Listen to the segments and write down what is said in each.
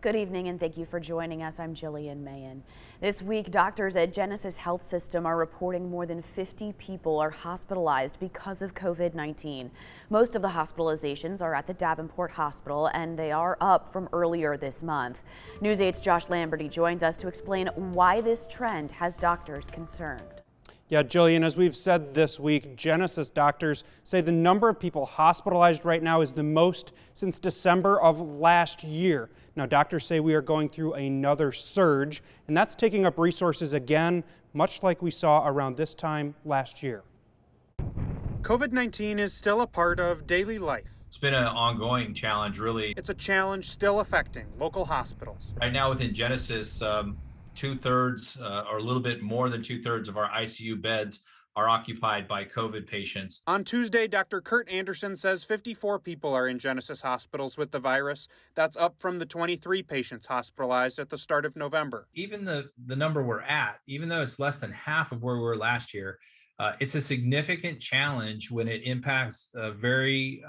Good evening and thank you for joining us. I'm Jillian Mayen. This week, doctors at Genesis Health System are reporting more than 50 people are hospitalized because of COVID-19. Most of the hospitalizations are at the Davenport Hospital and they are up from earlier this month. News 8's Josh Lamberty joins us to explain why this trend has doctors concerned. Yeah, Jillian, as we've said this week, Genesis doctors say the number of people hospitalized right now is the most since December of last year. Now, doctors say we are going through another surge, and that's taking up resources again, much like we saw around this time last year. COVID-19 is still a part of daily life. It's been an ongoing challenge, really. It's a challenge still affecting local hospitals. Right now within Genesis, two-thirds or a little bit more than two-thirds of our ICU beds are occupied by COVID patients. On Tuesday, Dr. Kurt Anderson says 54 people are in Genesis hospitals with the virus. That's up from the 23 patients hospitalized at the start of November. Even the number we're at, even though it's less than half of where we were last year, it's a significant challenge when it impacts very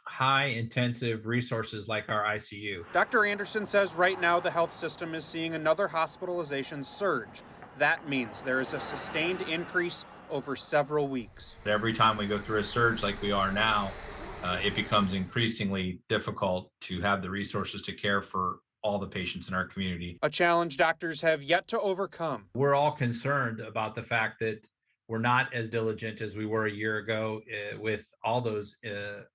high intensive resources like our ICU. Dr. Anderson says right now the health system is seeing another hospitalization surge. That means there is a sustained increase over several weeks. Every time we go through a surge like we are now, it becomes increasingly difficult to have the resources to care for all the patients in our community. A challenge doctors have yet to overcome. We're all concerned about the fact that we're not as diligent as we were a year ago with all those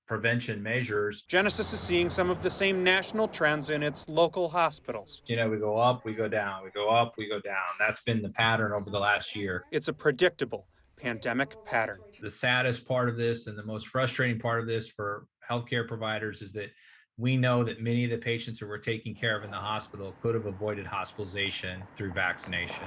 prevention measures. Genesis is seeing some of the same national trends in its local hospitals. You know, we go up, we go down, we go up, we go down. That's been the pattern over the last year. It's a predictable pandemic pattern. The saddest part of this and the most frustrating part of this for healthcare providers is that we know that many of the patients who we're taking care of in the hospital could have avoided hospitalization through vaccination.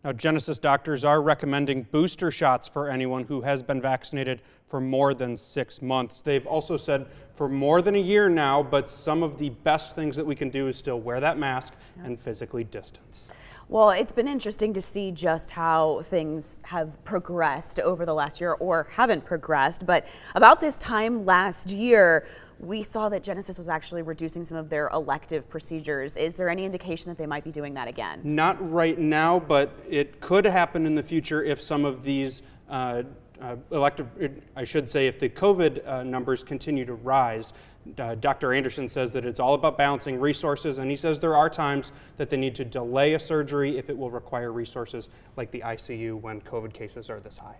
Now, Genesis doctors are recommending booster shots for anyone who has been vaccinated for more than 6 months. They've also said for more than a year now, but some of the best things that we can do is still wear that mask and physically distance. Well, it's been interesting to see just how things have progressed over the last year, or haven't progressed, but about this time last year, we saw that Genesis was actually reducing some of their elective procedures. Is there any indication that they might be doing that again? Not right now, but it could happen in the future if some of these elective, I should say, if the COVID numbers continue to rise. Dr. Anderson says that it's all about balancing resources, and he says there are times that they need to delay a surgery if it will require resources like the ICU when COVID cases are this high.